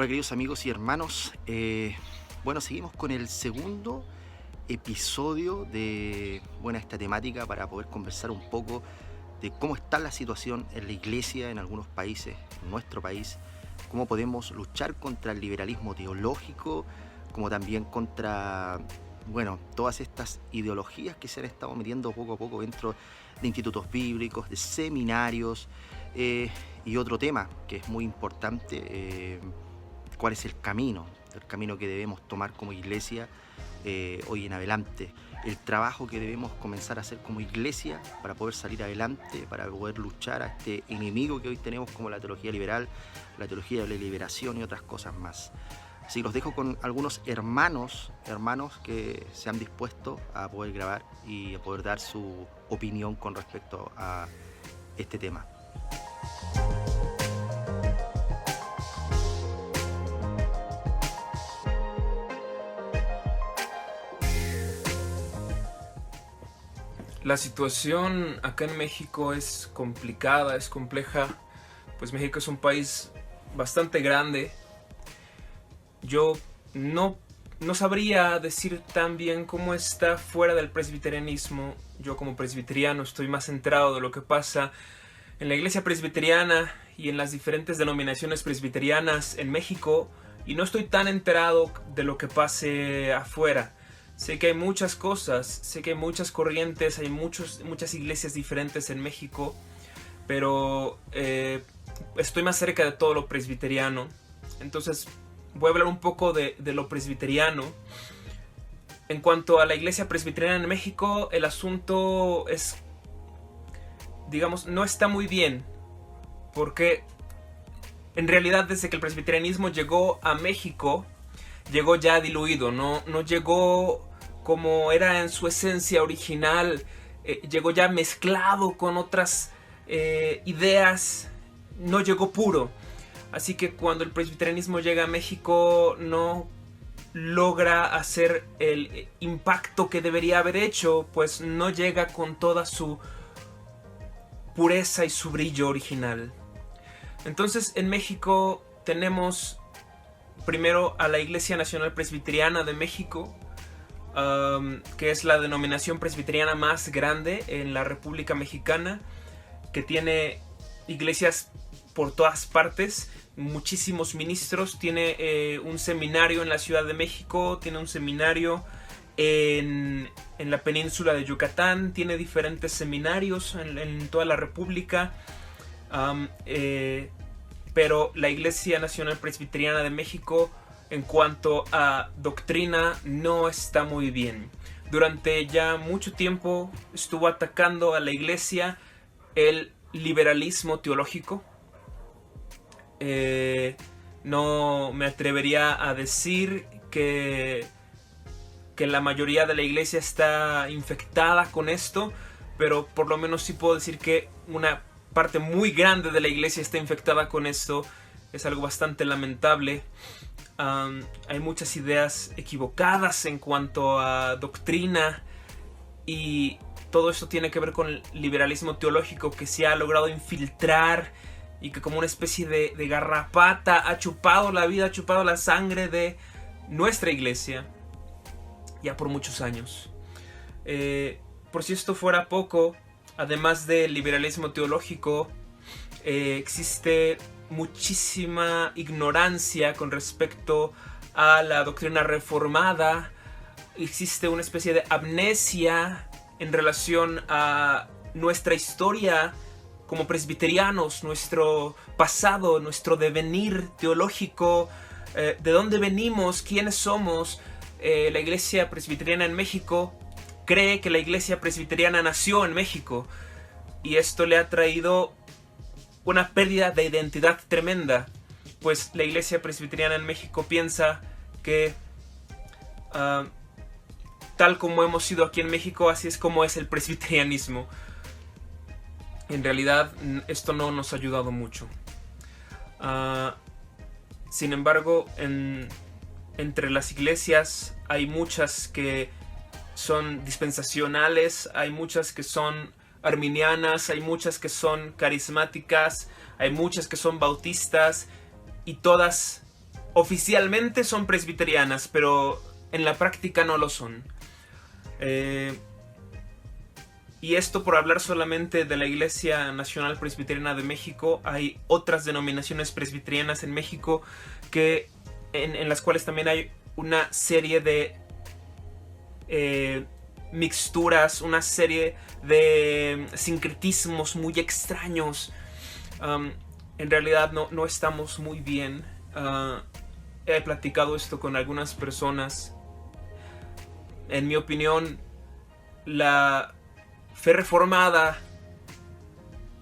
Hola queridos amigos y hermanos, seguimos con el segundo episodio de esta temática para poder conversar un poco de cómo está la situación en la iglesia en algunos países, en nuestro país, cómo podemos luchar contra el liberalismo teológico, como también contra todas estas ideologías que se han estado metiendo poco a poco dentro de institutos bíblicos, de seminarios, y otro tema que es muy importante, cuál es el camino que debemos tomar como iglesia hoy en adelante, el trabajo que debemos comenzar a hacer como iglesia para poder salir adelante, para poder luchar a este enemigo que hoy tenemos como la teología liberal, la teología de la liberación y otras cosas más. Así los dejo con algunos hermanos que se han dispuesto a poder grabar y a poder dar su opinión con respecto a este tema. La situación acá en México es complicada, es compleja, pues México es un país bastante grande. Yo no sabría decir tan bien cómo está fuera del presbiterianismo. Yo como presbiteriano estoy más enterado de lo que pasa en la iglesia presbiteriana y en las diferentes denominaciones presbiterianas en México, y no estoy tan enterado de lo que pase afuera. Sé que hay muchas cosas, sé que hay muchas corrientes, hay muchas iglesias diferentes en México, pero estoy más cerca de todo lo presbiteriano. Entonces voy a hablar un poco de lo presbiteriano. En cuanto a la iglesia presbiteriana en México, el asunto es, no está muy bien, porque en realidad desde que el presbiterianismo llegó a México, llegó ya diluido, no llegó como era en su esencia original, llegó ya mezclado con otras ideas, no llegó puro. Así que cuando el presbiterianismo llega a México no logra hacer el impacto que debería haber hecho, pues no llega con toda su pureza y su brillo original. Entonces en México tenemos primero a la Iglesia Nacional Presbiteriana de México, que es la denominación presbiteriana más grande en la República Mexicana, que tiene iglesias por todas partes, muchísimos ministros, tiene un seminario en la Ciudad de México, tiene un seminario en la península de Yucatán, tiene diferentes seminarios en toda la República, pero la Iglesia Nacional Presbiteriana de México, en cuanto a doctrina, no está muy bien. Durante ya mucho tiempo estuvo atacando a la iglesia el liberalismo teológico. No me atrevería a decir que la mayoría de la iglesia está infectada con esto, pero por lo menos sí puedo decir que una parte muy grande de la iglesia está infectada con esto. Es algo bastante lamentable. Hay muchas ideas equivocadas en cuanto a doctrina, y todo esto tiene que ver con el liberalismo teológico que se ha logrado infiltrar y que como una especie de garrapata ha chupado la vida, ha chupado la sangre de nuestra iglesia ya por muchos años. Por si esto fuera poco, además del liberalismo teológico, existe muchísima ignorancia con respecto a la doctrina reformada. Existe una especie de amnesia en relación a nuestra historia como presbiterianos, nuestro pasado, nuestro devenir teológico, de dónde venimos, quiénes somos. La iglesia presbiteriana en México cree que la iglesia presbiteriana nació en México, y esto le ha traído una pérdida de identidad tremenda, pues la iglesia presbiteriana en México piensa que tal como hemos sido aquí en México, así es como es el presbiterianismo. En realidad esto no nos ha ayudado mucho. Sin embargo, entre las iglesias hay muchas que son dispensacionales, hay muchas que son arminianas, hay muchas que son carismáticas, hay muchas que son bautistas, y todas oficialmente son presbiterianas, pero en la práctica no lo son. Y esto por hablar solamente de la Iglesia Nacional Presbiteriana de México. Hay otras denominaciones presbiterianas en México en las cuales también hay una serie de mixturas, una serie de sincretismos muy extraños. En realidad no estamos muy bien. He platicado esto con algunas personas. En mi opinión, la fe reformada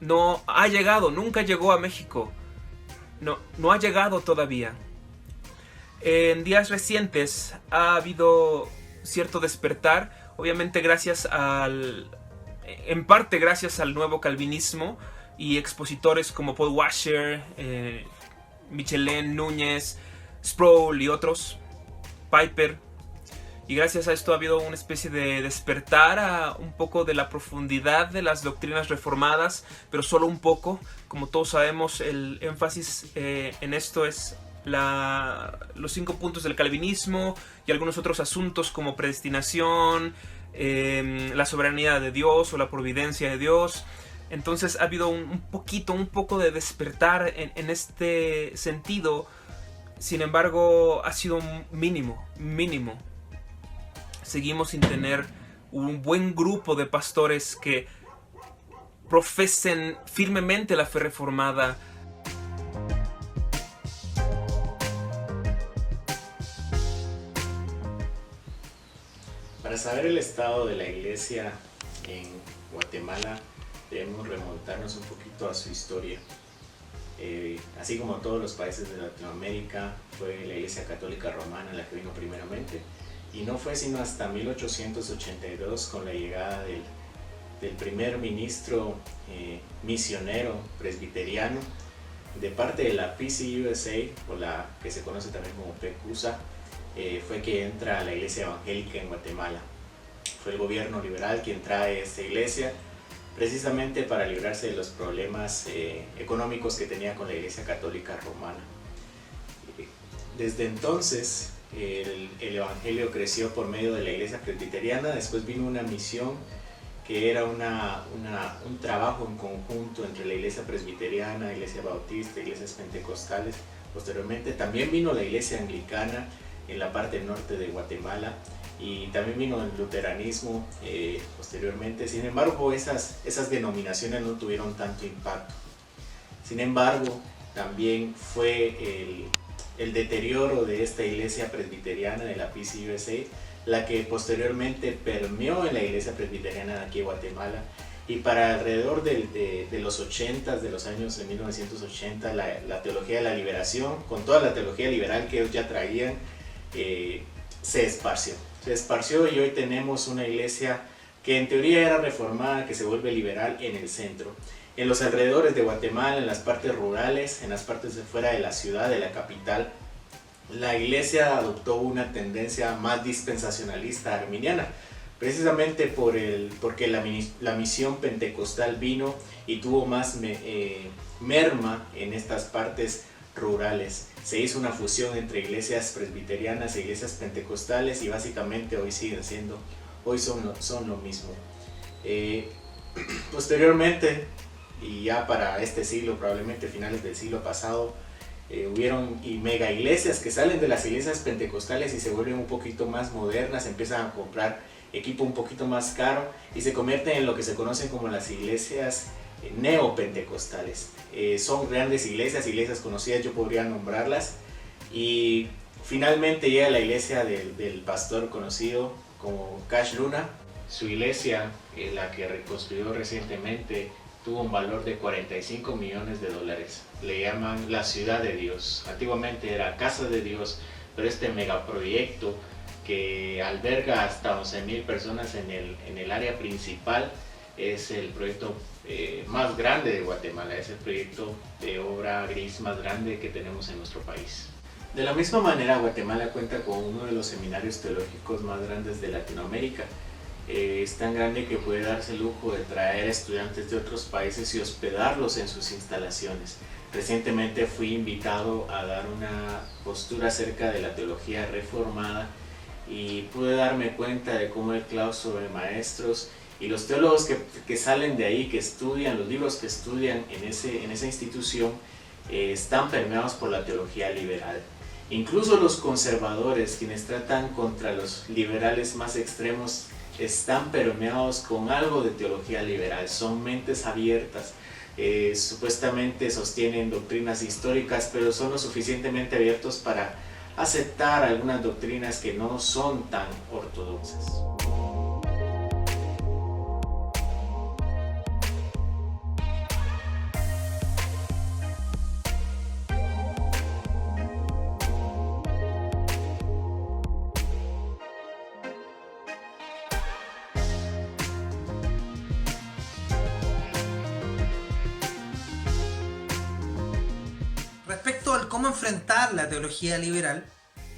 no ha llegado, nunca llegó a México. No ha llegado todavía. En días recientes ha habido cierto despertar, obviamente en parte gracias al nuevo calvinismo y expositores como Paul Washer, Michelén, Núñez, Sproul y otros, Piper. Y gracias a esto ha habido una especie de despertar a un poco de la profundidad de las doctrinas reformadas, pero solo un poco. Como todos sabemos, el énfasis en esto es los 5 puntos del calvinismo y algunos otros asuntos como predestinación, la soberanía de Dios o la providencia de Dios. Entonces ha habido un poco de despertar en este sentido. Sin embargo, ha sido mínimo. Seguimos sin tener un buen grupo de pastores que profesen firmemente la fe reformada. Para saber el estado de la iglesia en Guatemala, debemos remontarnos un poquito a su historia. Así como todos los países de Latinoamérica, fue la Iglesia Católica Romana la que vino primeramente. Y no fue sino hasta 1882 con la llegada del primer ministro misionero presbiteriano de parte de la PCUSA, o la que se conoce también como PECUSA, fue que entra a la iglesia evangélica en Guatemala. Fue el gobierno liberal quien trae esta iglesia precisamente para librarse de los problemas económicos que tenía con la Iglesia Católica Romana. Desde entonces el evangelio creció por medio de la iglesia presbiteriana. Después vino una misión que era un trabajo en conjunto entre la iglesia presbiteriana, iglesia bautista, iglesias pentecostales. Posteriormente también vino la iglesia anglicana en la parte norte de Guatemala, y también vino el luteranismo posteriormente. Sin embargo, esas denominaciones no tuvieron tanto impacto. Sin embargo, también fue el deterioro de esta iglesia presbiteriana de la PCUSA la que posteriormente permeó en la iglesia presbiteriana de aquí en Guatemala, y para alrededor de los 80, de los años de 1980, la teología de la liberación, con toda la teología liberal que ellos ya traían, se esparció, y hoy tenemos una iglesia que en teoría era reformada, que se vuelve liberal en el centro. En los alrededores de Guatemala, en las partes rurales, en las partes de fuera de la ciudad, de la capital, la iglesia adoptó una tendencia más dispensacionalista arminiana, precisamente porque la misión pentecostal vino y tuvo más merma en estas partes rurales. Se hizo una fusión entre iglesias presbiterianas e iglesias pentecostales, y básicamente hoy son lo mismo. Posteriormente, y ya para este siglo, probablemente finales del siglo pasado, hubieron mega iglesias que salen de las iglesias pentecostales y se vuelven un poquito más modernas, empiezan a comprar equipo un poquito más caro y se convierten en lo que se conocen como las iglesias neopentecostales. Son grandes iglesias conocidas, yo podría nombrarlas, y finalmente llega la iglesia del pastor conocido como Cash Luna. Su iglesia, la que reconstruyó recientemente, tuvo un valor de $45 millones. Le llaman la Ciudad de Dios. Antiguamente era Casa de Dios, pero este megaproyecto que alberga hasta 11,000 personas en el área principal es el proyecto más grande de Guatemala, es el proyecto de obra gris más grande que tenemos en nuestro país. De la misma manera, Guatemala cuenta con uno de los seminarios teológicos más grandes de Latinoamérica, es tan grande que puede darse el lujo de traer estudiantes de otros países y hospedarlos en sus instalaciones. Recientemente fui invitado a dar una postura acerca de la teología reformada y pude darme cuenta de cómo el claustro de maestros y los teólogos que salen de ahí, que estudian, los libros que estudian en esa institución, están permeados por la teología liberal. Incluso los conservadores, quienes tratan contra los liberales más extremos, están permeados con algo de teología liberal. Son mentes abiertas, supuestamente sostienen doctrinas históricas, pero son lo suficientemente abiertos para aceptar algunas doctrinas que no son tan ortodoxas. Respecto al cómo enfrentar la teología liberal,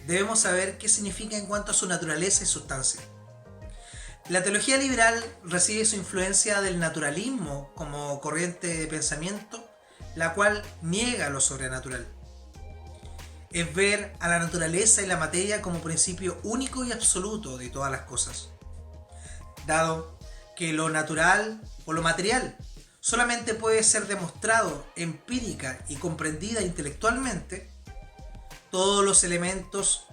debemos saber qué significa en cuanto a su naturaleza y sustancia. La teología liberal recibe su influencia del naturalismo como corriente de pensamiento, la cual niega lo sobrenatural. Es ver a la naturaleza y la materia como principio único y absoluto de todas las cosas. Dado que lo natural o lo material solamente puede ser demostrado empírica y comprendida intelectualmente, todos los elementos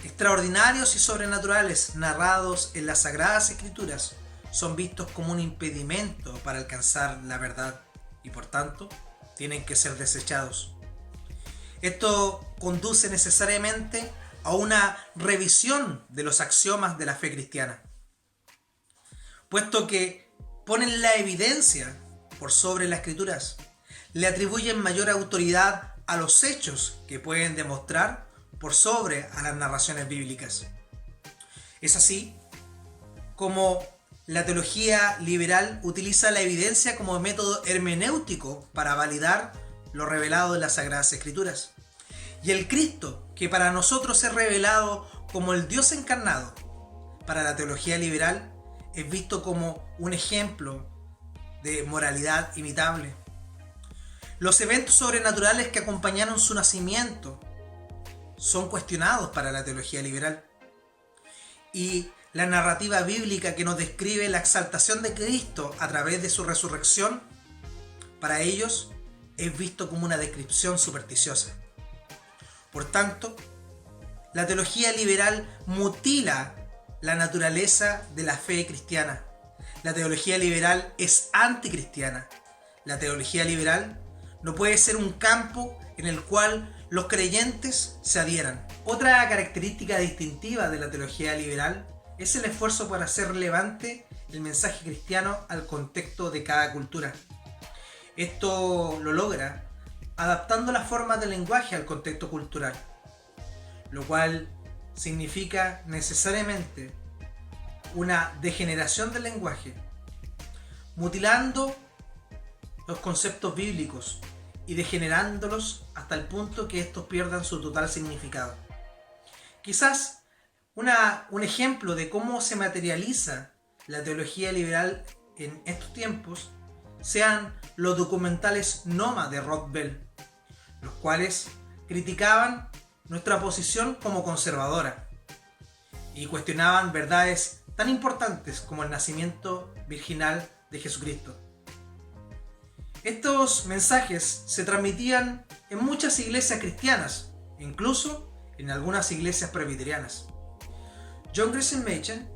extraordinarios y sobrenaturales narrados en las Sagradas Escrituras son vistos como un impedimento para alcanzar la verdad y por tanto tienen que ser desechados. Esto conduce necesariamente a una revisión de los axiomas de la fe cristiana, puesto que ponen la evidencia por sobre las Escrituras, le atribuyen mayor autoridad a los hechos que pueden demostrar por sobre a las narraciones bíblicas. Es así como la teología liberal utiliza la evidencia como método hermenéutico para validar lo revelado en las Sagradas Escrituras. Y el Cristo, que para nosotros es revelado como el Dios encarnado, para la teología liberal es visto como un ejemplo de moralidad imitable. Los eventos sobrenaturales que acompañaron su nacimiento son cuestionados para la teología liberal. Y la narrativa bíblica que nos describe la exaltación de Cristo a través de su resurrección, para ellos es visto como una descripción supersticiosa. Por tanto, la teología liberal mutila la naturaleza de la fe cristiana. La teología liberal es anticristiana. La teología liberal no puede ser un campo en el cual los creyentes se adhieran. Otra característica distintiva de la teología liberal es el esfuerzo por hacer relevante el mensaje cristiano al contexto de cada cultura. Esto lo logra adaptando la forma del lenguaje al contexto cultural, lo cual significa necesariamente una degeneración del lenguaje, mutilando los conceptos bíblicos y degenerándolos hasta el punto que estos pierdan su total significado. Quizás un ejemplo de cómo se materializa la teología liberal en estos tiempos sean los documentales Noma de Rob Bell, los cuales criticaban nuestra posición como conservadora y cuestionaban verdades tan importantes como el nacimiento virginal de Jesucristo. Estos mensajes se transmitían en muchas iglesias cristianas, incluso en algunas iglesias presbiterianas. John Gresham Machen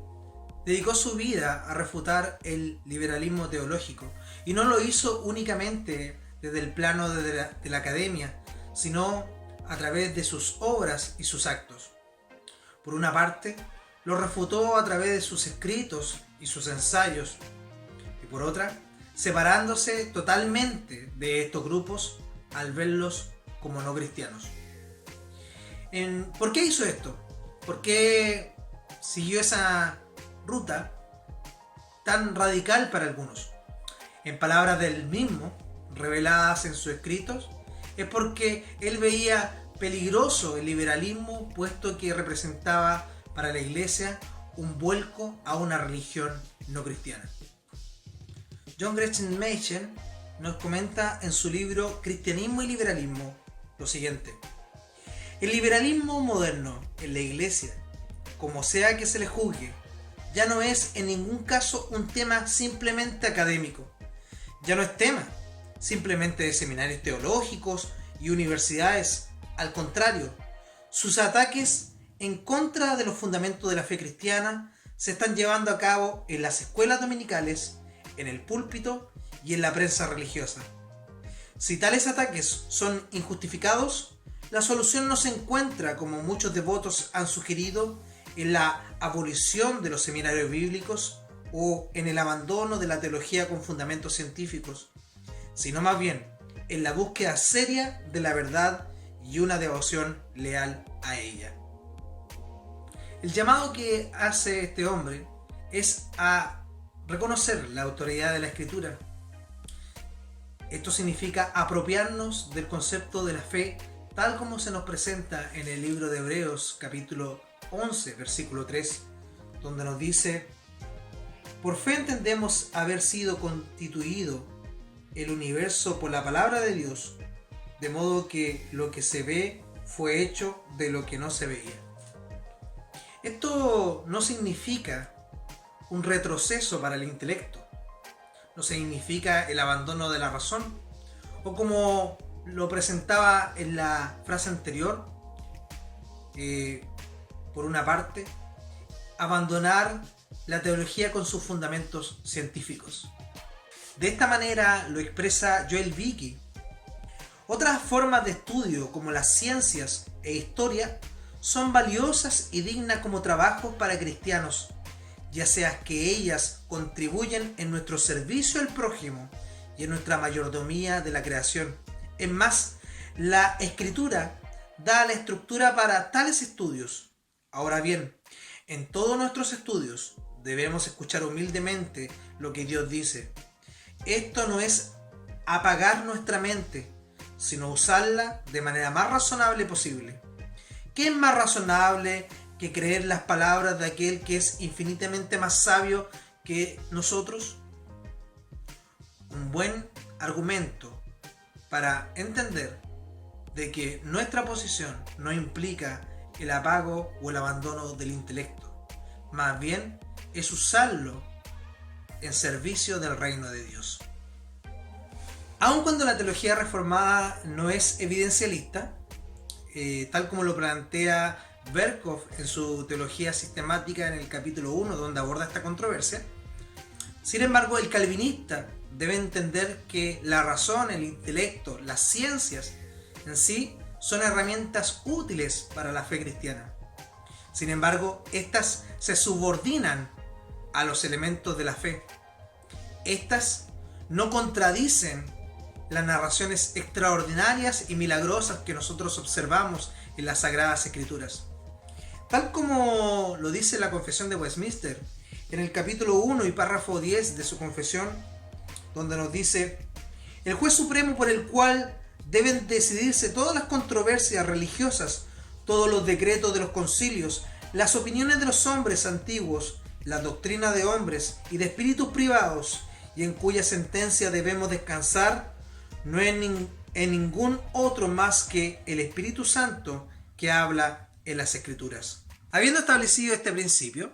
dedicó su vida a refutar el liberalismo teológico y no lo hizo únicamente desde el plano de la academia, sino a través de sus obras y sus actos. Por una parte, lo refutó a través de sus escritos y sus ensayos, y por otra, separándose totalmente de estos grupos al verlos como no cristianos. ¿Por qué hizo esto? ¿Por qué siguió esa ruta tan radical para algunos? En palabras del mismo, reveladas en sus escritos, es porque él veía peligroso el liberalismo, puesto que representaba para la iglesia un vuelco a una religión no cristiana. John Gresham Machen nos comenta en su libro Cristianismo y Liberalismo lo siguiente: el liberalismo moderno en la Iglesia, como sea que se le juzgue, ya no es en ningún caso un tema simplemente académico. Ya no es tema simplemente de seminarios teológicos y universidades. Al contrario, sus ataques en contra de los fundamentos de la fe cristiana se están llevando a cabo en las escuelas dominicales, en el púlpito y en la prensa religiosa. Si tales ataques son injustificados, la solución no se encuentra, como muchos devotos han sugerido, en la abolición de los seminarios bíblicos o en el abandono de la teología con fundamentos científicos, sino más bien en la búsqueda seria de la verdad y una devoción leal a ella. El llamado que hace este hombre es a reconocer la autoridad de la Escritura. Esto significa apropiarnos del concepto de la fe tal como se nos presenta en el libro de Hebreos capítulo 11 versículo 3, donde nos dice: por fe entendemos haber sido constituido el universo por la palabra de Dios, de modo que lo que se ve fue hecho de lo que no se veía. Esto no significa un retroceso para el intelecto, no significa el abandono de la razón, o como lo presentaba en la frase anterior, por una parte, abandonar la teología con sus fundamentos científicos. De esta manera lo expresa Joel Beeke. Otras formas de estudio, como las ciencias e historia, son valiosas y dignas como trabajos para cristianos, ya sea que ellas contribuyen en nuestro servicio al prójimo y en nuestra mayordomía de la creación. Es más, la Escritura da la estructura para tales estudios. Ahora bien, en todos nuestros estudios debemos escuchar humildemente lo que Dios dice. Esto no es apagar nuestra mente, sino usarla de manera más razonable posible. ¿Qué es más razonable que creer las palabras de aquel que es infinitamente más sabio que nosotros? Un buen argumento para entender de que nuestra posición no implica el apago o el abandono del intelecto, más bien es usarlo en servicio del reino de Dios. Aun cuando la teología reformada no es evidencialista, tal como lo plantea Berkhoff en su teología sistemática en el capítulo 1, donde aborda esta controversia, sin embargo, el calvinista debe entender que la razón, el intelecto, las ciencias en sí son herramientas útiles para la fe cristiana. Sin embargo, estas se subordinan a los elementos de la fe. Estas no contradicen las narraciones extraordinarias y milagrosas que nosotros observamos en las Sagradas Escrituras. Tal como lo dice la Confesión de Westminster, en el capítulo 1 y párrafo 10 de su confesión, donde nos dice: el juez supremo por el cual deben decidirse todas las controversias religiosas, todos los decretos de los concilios, las opiniones de los hombres antiguos, la doctrina de hombres y de espíritus privados, y en cuya sentencia debemos descansar, no es en ningún otro más que el Espíritu Santo que habla en las Escrituras. Habiendo establecido este principio,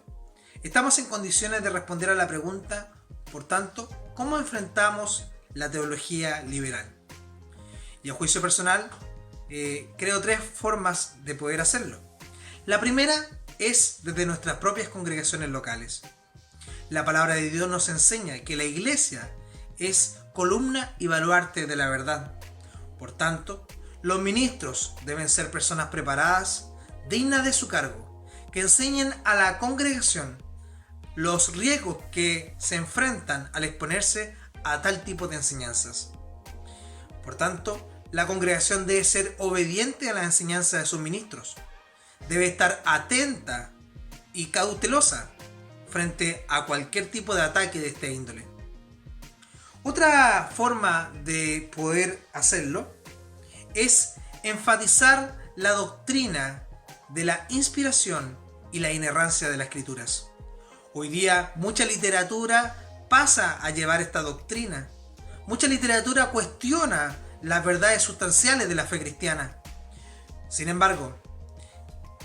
estamos en condiciones de responder a la pregunta, por tanto, ¿cómo enfrentamos la teología liberal? Y a juicio personal, creo 3 formas de poder hacerlo. La primera es desde nuestras propias congregaciones locales. La palabra de Dios nos enseña que la iglesia es columna y baluarte de la verdad. Por tanto, los ministros deben ser personas preparadas, dignas de su cargo, que enseñen a la congregación los riesgos que se enfrentan al exponerse a tal tipo de enseñanzas. Por tanto, la congregación debe ser obediente a la enseñanza de sus ministros. Debe estar atenta y cautelosa frente a cualquier tipo de ataque de esta índole. Otra forma de poder hacerlo es enfatizar la doctrina de la inspiración y la inerrancia de las Escrituras. Hoy día mucha literatura pasa a llevar esta doctrina. Mucha literatura cuestiona las verdades sustanciales de la fe cristiana. Sin embargo,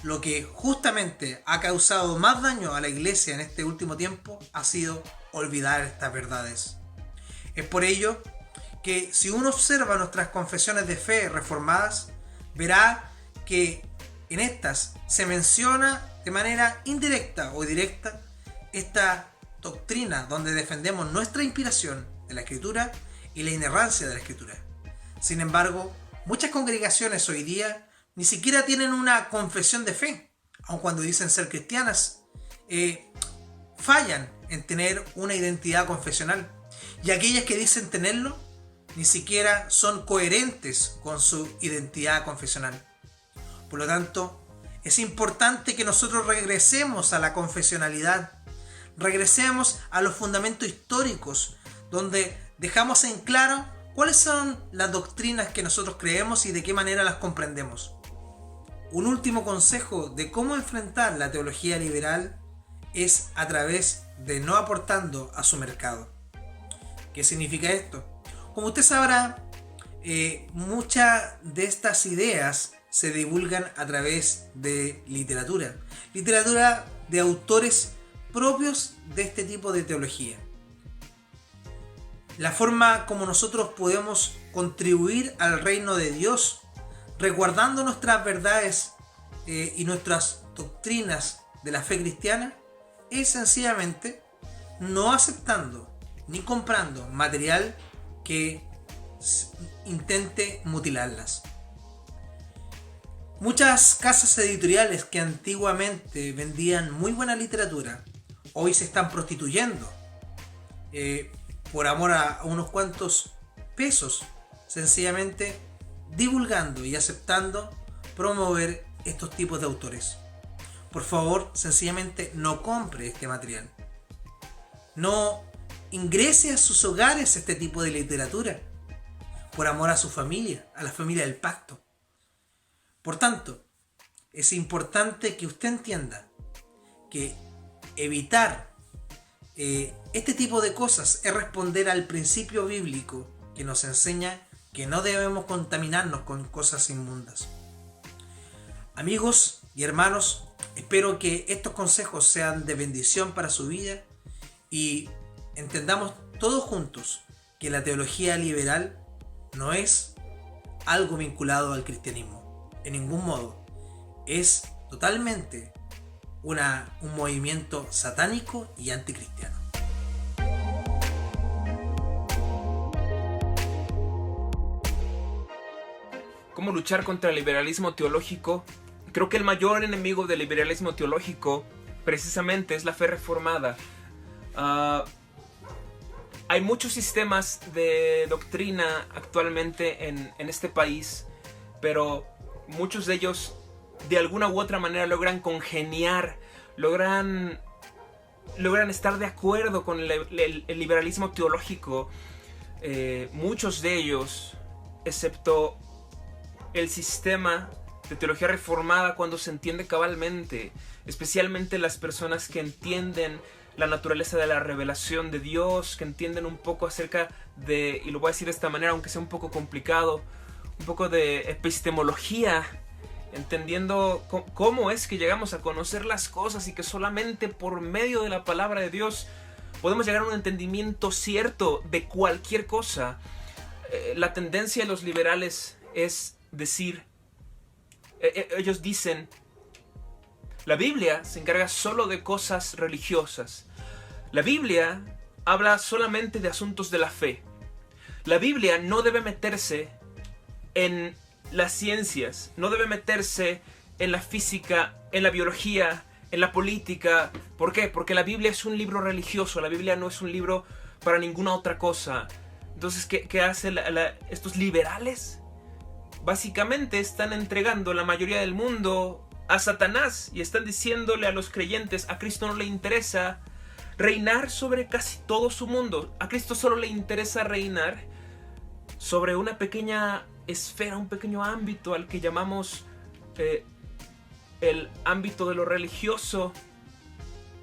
lo que justamente ha causado más daño a la iglesia en este último tiempo ha sido olvidar estas verdades. Es por ello que si uno observa nuestras confesiones de fe reformadas, verá que en estas se menciona de manera indirecta o directa esta doctrina donde defendemos nuestra inspiración de la Escritura y la inerrancia de la Escritura. Sin embargo, muchas congregaciones hoy día ni siquiera tienen una confesión de fe, aun cuando dicen ser cristianas, fallan en tener una identidad confesional, y aquellas que dicen tenerlo ni siquiera son coherentes con su identidad confesional. Por lo tanto, es importante que nosotros regresemos a la confesionalidad, regresemos a los fundamentos históricos, donde dejamos en claro cuáles son las doctrinas que nosotros creemos y de qué manera las comprendemos. Un último consejo de cómo enfrentar la teología liberal es a través de no aportando a su mercado. ¿Qué significa esto? Como usted sabrá, muchas de estas ideas se divulgan a través de literatura de autores propios de este tipo de teología. La forma como nosotros podemos contribuir al reino de Dios, resguardando nuestras verdades y nuestras doctrinas de la fe cristiana, es sencillamente no aceptando ni comprando material que intente mutilarlas. Muchas casas editoriales que antiguamente vendían muy buena literatura, hoy se están prostituyendo por amor a unos cuantos pesos, sencillamente divulgando y aceptando promover estos tipos de autores. Por favor, sencillamente no compre este material. No ingrese a sus hogares este tipo de literatura por amor a su familia, a la familia del pacto. Por tanto, es importante que usted entienda que evitar este tipo de cosas es responder al principio bíblico que nos enseña que no debemos contaminarnos con cosas inmundas. Amigos y hermanos, espero que estos consejos sean de bendición para su vida y entendamos todos juntos que la teología liberal no es algo vinculado al cristianismo, en ningún modo. Es totalmente un movimiento satánico y anticristiano. ¿Cómo luchar contra el liberalismo teológico? Creo que el mayor enemigo del liberalismo teológico precisamente es la fe reformada. Hay muchos sistemas de doctrina actualmente en este país, pero muchos de ellos de alguna u otra manera logran congeniar, logran estar de acuerdo con el liberalismo teológico. Muchos de ellos, excepto el sistema de teología reformada, cuando se entiende cabalmente, especialmente las personas que entienden la naturaleza de la revelación de Dios, que entienden un poco acerca de, y lo voy a decir de esta manera aunque sea un poco complicado, un poco de epistemología, entendiendo cómo es que llegamos a conocer las cosas y que solamente por medio de la palabra de Dios podemos llegar a un entendimiento cierto de cualquier cosa. La tendencia de los liberales es decir, ellos dicen, la Biblia se encarga solo de cosas religiosas. La Biblia habla solamente de asuntos de la fe. La Biblia no debe meterse en las ciencias, no debe meterse en la física, en la biología, en la política. ¿Por qué? Porque la Biblia es un libro religioso, la Biblia no es un libro para ninguna otra cosa. Entonces, ¿qué hacen estos liberales? Básicamente están entregando la mayoría del mundo a Satanás y están diciéndole a los creyentes, a Cristo no le interesa reinar sobre casi todo su mundo. A Cristo solo le interesa reinar sobre una pequeña esfera, un pequeño ámbito al que llamamos el ámbito de lo religioso.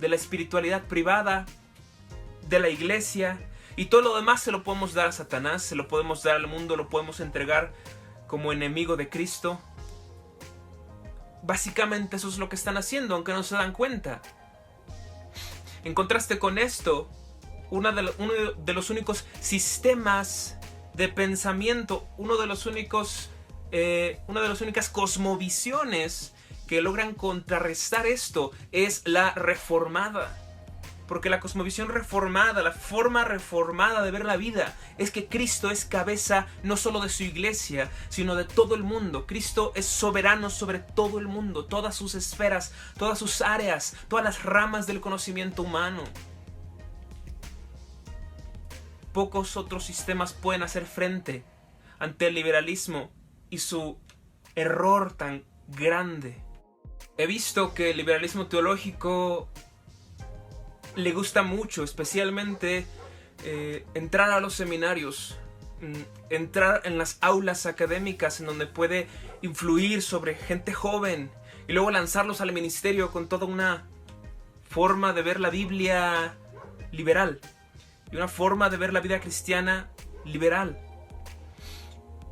de la espiritualidad privada, de la iglesia, y todo lo demás se lo podemos dar a Satanás, se lo podemos dar al mundo, lo podemos entregar como enemigo de Cristo. Básicamente eso es lo que están haciendo, aunque no se dan cuenta. En contraste con esto, uno de los únicos sistemas de pensamiento, una de las únicas cosmovisiones que logran contrarrestar esto es la reformada. Porque la cosmovisión reformada, la forma reformada de ver la vida, es que Cristo es cabeza no solo de su iglesia, sino de todo el mundo. Cristo es soberano sobre todo el mundo, todas sus esferas, todas sus áreas, todas las ramas del conocimiento humano. Pocos otros sistemas pueden hacer frente ante el liberalismo y su error tan grande. He visto que el liberalismo teológico le gusta mucho, especialmente entrar a los seminarios, entrar en las aulas académicas en donde puede influir sobre gente joven y luego lanzarlos al ministerio con toda una forma de ver la Biblia liberal y una forma de ver la vida cristiana liberal.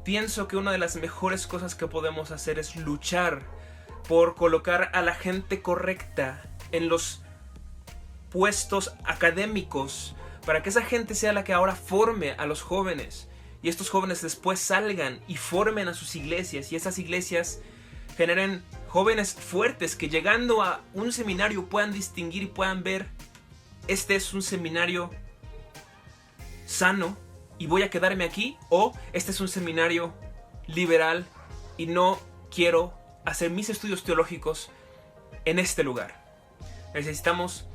Pienso que una de las mejores cosas que podemos hacer es luchar por colocar a la gente correcta en los puestos académicos, para que esa gente sea la que ahora forme a los jóvenes, y estos jóvenes después salgan y formen a sus iglesias, y esas iglesias generen jóvenes fuertes que llegando a un seminario puedan distinguir y puedan ver: este es un seminario sano y voy a quedarme aquí, o este es un seminario liberal y no quiero hacer mis estudios teológicos en este lugar. Necesitamos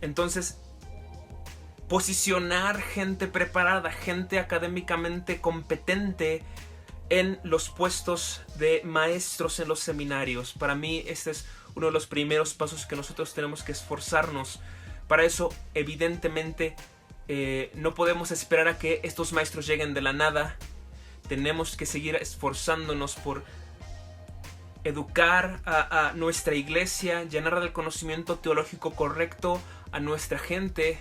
entonces posicionar gente preparada, gente académicamente competente en los puestos de maestros en los seminarios. Para mí este es uno de los primeros pasos que nosotros tenemos que esforzarnos. Para eso, evidentemente, no podemos esperar a que estos maestros lleguen de la nada. Tenemos que seguir esforzándonos por educar a nuestra iglesia, llenar del conocimiento teológico correcto a nuestra gente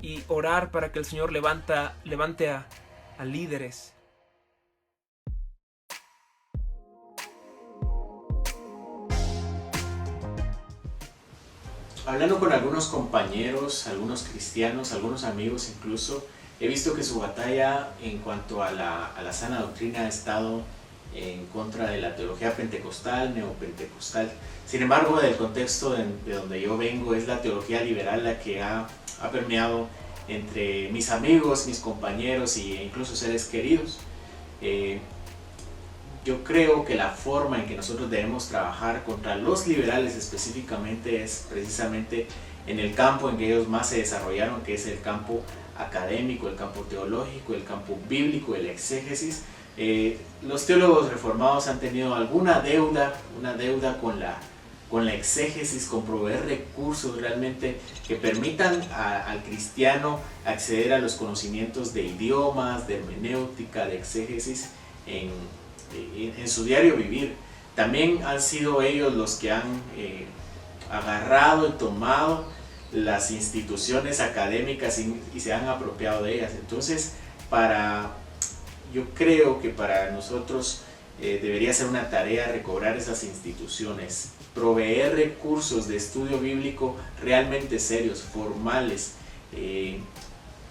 y orar para que el Señor levante a líderes. Hablando con algunos compañeros, algunos cristianos, algunos amigos incluso, he visto que su batalla en cuanto a la sana doctrina ha estado en contra de la teología pentecostal, neopentecostal. Sin embargo, del contexto de donde yo vengo, es la teología liberal la que ha permeado entre mis amigos, mis compañeros e incluso seres queridos. Yo creo que la forma en que nosotros debemos trabajar contra los liberales específicamente es precisamente en el campo en que ellos más se desarrollaron, que es el campo académico, el campo teológico, el campo bíblico, el exégesis. Los teólogos reformados han tenido alguna deuda, con la exégesis, con proveer recursos realmente que permitan al cristiano acceder a los conocimientos de idiomas, de hermenéutica, de exégesis en su diario vivir. También han sido ellos los que han agarrado y tomado las instituciones académicas y se han apropiado de ellas. Entonces, yo creo que para nosotros debería ser una tarea recobrar esas instituciones, proveer recursos de estudio bíblico realmente serios, formales,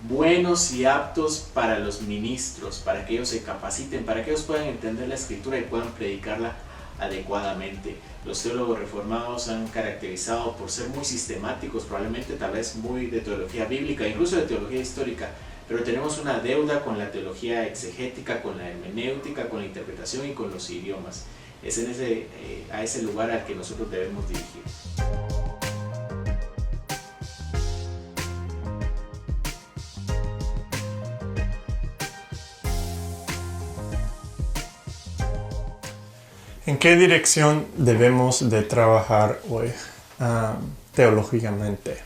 buenos y aptos para los ministros, para que ellos se capaciten, para que ellos puedan entender la escritura y puedan predicarla adecuadamente. Los teólogos reformados han caracterizado por ser muy sistemáticos, probablemente tal vez muy de teología bíblica, incluso de teología histórica, pero tenemos una deuda con la teología exegética, con la hermenéutica, con la interpretación y con los idiomas. Es a ese lugar al que nosotros debemos dirigir. ¿En qué dirección debemos de trabajar hoy teológicamente?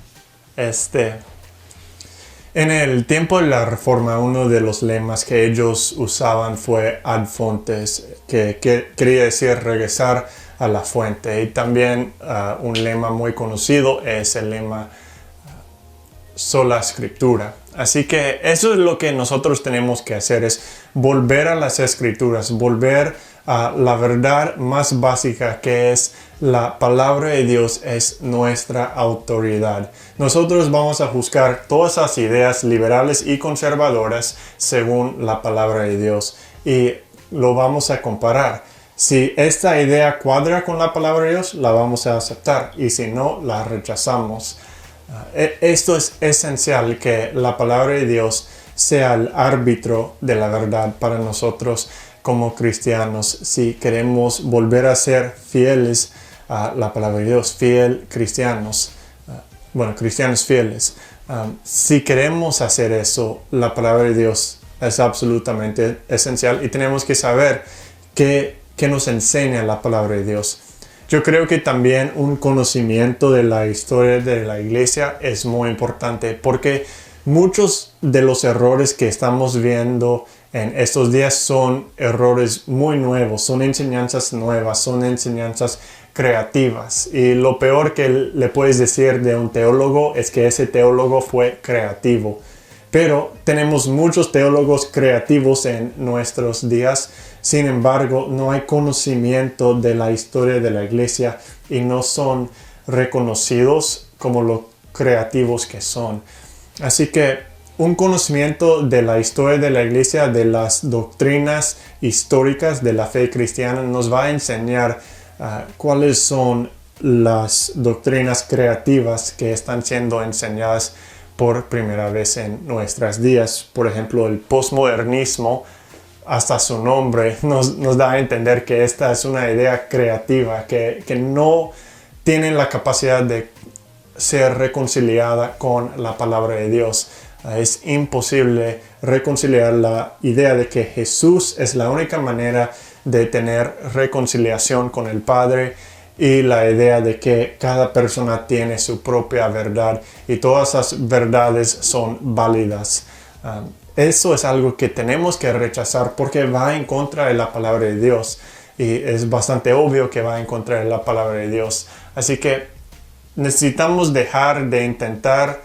En el tiempo de la Reforma, uno de los lemas que ellos usaban fue ad fontes, que quería decir regresar a la fuente. Y también un lema muy conocido es el lema sola escritura. Así que eso es lo que nosotros tenemos que hacer, es volver a las escrituras, volver a la verdad más básica, que es la palabra de Dios es nuestra autoridad. Nosotros vamos a juzgar todas esas ideas liberales y conservadoras según la palabra de Dios y lo vamos a comparar. Si esta idea cuadra con la palabra de Dios, la vamos a aceptar, y si no, la rechazamos. Esto es esencial, que la palabra de Dios sea el árbitro de la verdad para nosotros como cristianos. Si queremos volver a ser fieles a la palabra de Dios, cristianos fieles. Si queremos hacer eso, la palabra de Dios es absolutamente esencial y tenemos que saber qué nos enseña la palabra de Dios. Yo creo que también un conocimiento de la historia de la iglesia es muy importante, porque muchos de los errores que estamos viendo en estos días son errores muy nuevos, son enseñanzas nuevas, son enseñanzas creativas. Y lo peor que le puedes decir de un teólogo es que ese teólogo fue creativo. Pero tenemos muchos teólogos creativos en nuestros días. Sin embargo, no hay conocimiento de la historia de la iglesia y no son reconocidos como los creativos que son. Así que un conocimiento de la historia de la iglesia, de las doctrinas históricas de la fe cristiana, nos va a enseñar cuáles son las doctrinas creativas que están siendo enseñadas por primera vez en nuestros días. Por ejemplo, el posmodernismo, hasta su nombre nos da a entender que esta es una idea creativa que no tiene la capacidad de ser reconciliada con la palabra de Dios. Es imposible reconciliar la idea de que Jesús es la única manera de tener reconciliación con el Padre, y la idea de que cada persona tiene su propia verdad y todas esas verdades son válidas. Eso es algo que tenemos que rechazar porque va en contra de la palabra de Dios, y es bastante obvio que va en contra de la palabra de Dios. Así que necesitamos dejar de intentar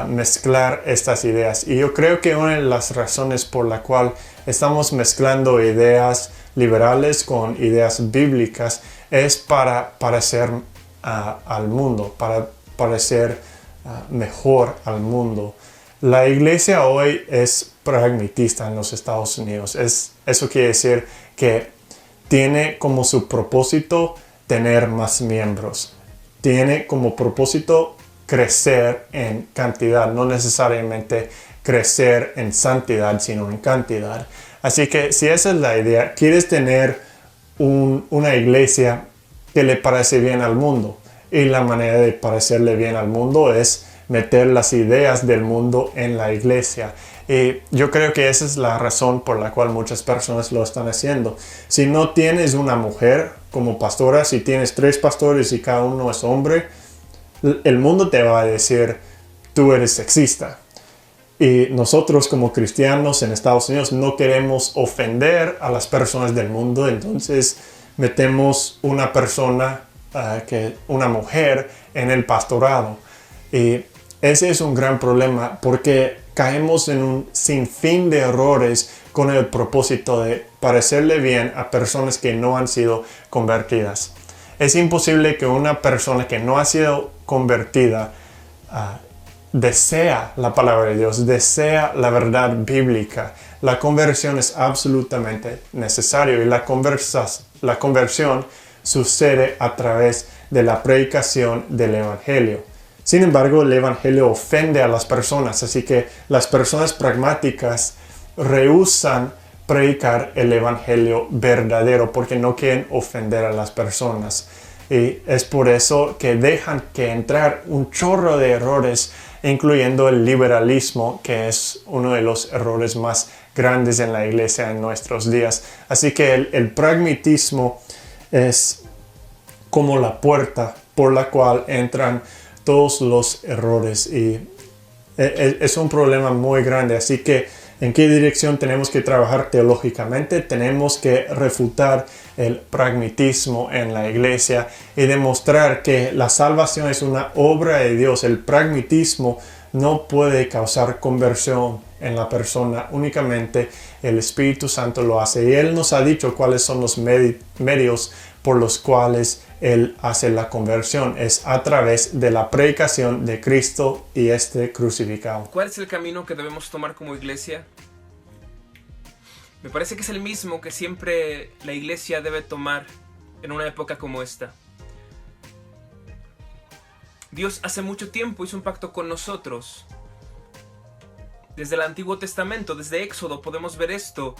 mezclar estas ideas, y yo creo que una de las razones por la cual estamos mezclando ideas liberales con ideas bíblicas es para parecer al mundo, para parecer mejor al mundo. La iglesia hoy es pragmatista en los Estados Unidos. Eso quiere decir que tiene como su propósito tener más miembros. Tiene como propósito crecer en cantidad, no necesariamente crecer en santidad, sino en cantidad. Así que si esa es la idea, quieres tener una iglesia que le parece bien al mundo, y la manera de parecerle bien al mundo es meter las ideas del mundo en la iglesia. Y yo creo que esa es la razón por la cual muchas personas lo están haciendo. Si no tienes una mujer como pastora, si tienes 3 pastores y cada uno es hombre, el mundo te va a decir, tú eres sexista. Y nosotros como cristianos en Estados Unidos no queremos ofender a las personas del mundo, entonces metemos una mujer en el pastorado. Y ese es un gran problema porque caemos en un sinfín de errores con el propósito de parecerle bien a personas que no han sido convertidas. Es imposible que una persona que no ha sido convertida desea la palabra de Dios, desea la verdad bíblica. La conversión es absolutamente necesaria, y la conversión sucede a través de la predicación del Evangelio. Sin embargo, el Evangelio ofende a las personas, así que las personas pragmáticas rehúsan predicar el Evangelio verdadero porque no quieren ofender a las personas. Y es por eso que dejan que entrar un chorro de errores, incluyendo el liberalismo, que es uno de los errores más grandes en la iglesia en nuestros días. Así que el pragmatismo es como la puerta por la cual entran todos los errores, y es un problema muy grande. Así que ¿en qué dirección tenemos que trabajar teológicamente? Tenemos que refutar el pragmatismo en la iglesia y demostrar que la salvación es una obra de Dios. El pragmatismo no puede causar conversión en la persona, únicamente el Espíritu Santo lo hace. Y Él nos ha dicho cuáles son los medios por los cuales Él hace la conversión. Es a través de la predicación de Cristo y este crucificado. ¿Cuál es el camino que debemos tomar como iglesia? Me parece que es el mismo que siempre la iglesia debe tomar en una época como esta. Dios hace mucho tiempo hizo un pacto con nosotros. Desde el Antiguo Testamento, desde Éxodo, podemos ver esto.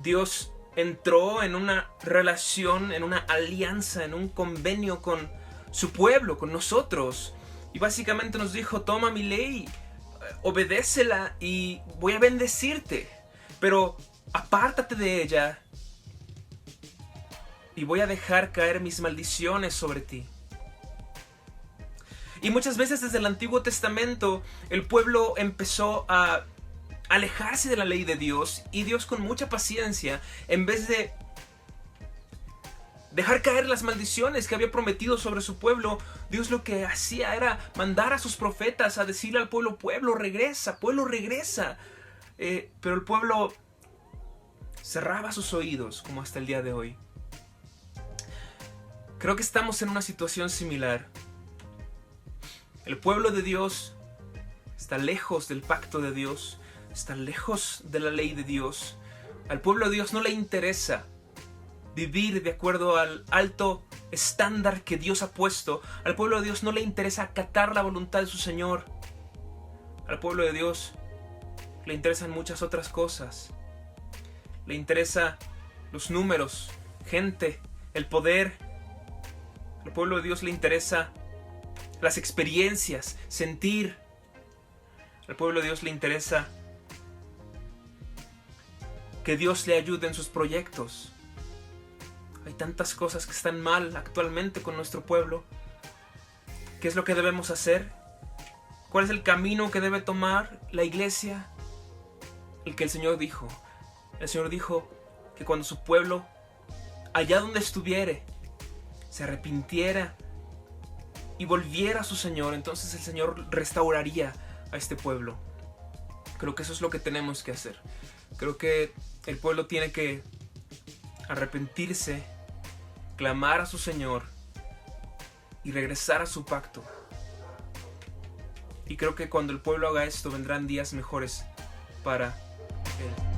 Dios entró en una relación, en una alianza, en un convenio con su pueblo, con nosotros. Y básicamente nos dijo, toma mi ley, obedécela y voy a bendecirte. Pero apártate de ella y voy a dejar caer mis maldiciones sobre ti. Y muchas veces desde el Antiguo Testamento el pueblo empezó a alejarse de la ley de Dios, y Dios con mucha paciencia, en vez de dejar caer las maldiciones que había prometido sobre su pueblo, Dios lo que hacía era mandar a sus profetas a decirle al pueblo, pueblo regresa, pero el pueblo cerraba sus oídos, como hasta el día de hoy. Creo que estamos en una situación similar. El pueblo de Dios está lejos del pacto de Dios, está lejos de la ley de Dios. Al pueblo de Dios no le interesa vivir de acuerdo al alto estándar que Dios ha puesto. Al pueblo de Dios no le interesa acatar la voluntad de su Señor. Al pueblo de Dios le interesan muchas otras cosas. Le interesa los números, gente, el poder. Al pueblo de Dios le interesa las experiencias, sentir. Al pueblo de Dios le interesa que Dios le ayude en sus proyectos. Hay tantas cosas que están mal actualmente con nuestro pueblo. ¿Qué es lo que debemos hacer? ¿Cuál es el camino que debe tomar la iglesia? El que el Señor dijo. El Señor dijo que cuando su pueblo, allá donde estuviere, se arrepintiera y volviera a su Señor, entonces el Señor restauraría a este pueblo. Creo que eso es lo que tenemos que hacer. Creo que el pueblo tiene que arrepentirse, clamar a su Señor y regresar a su pacto. Y creo que cuando el pueblo haga esto, vendrán días mejores para él.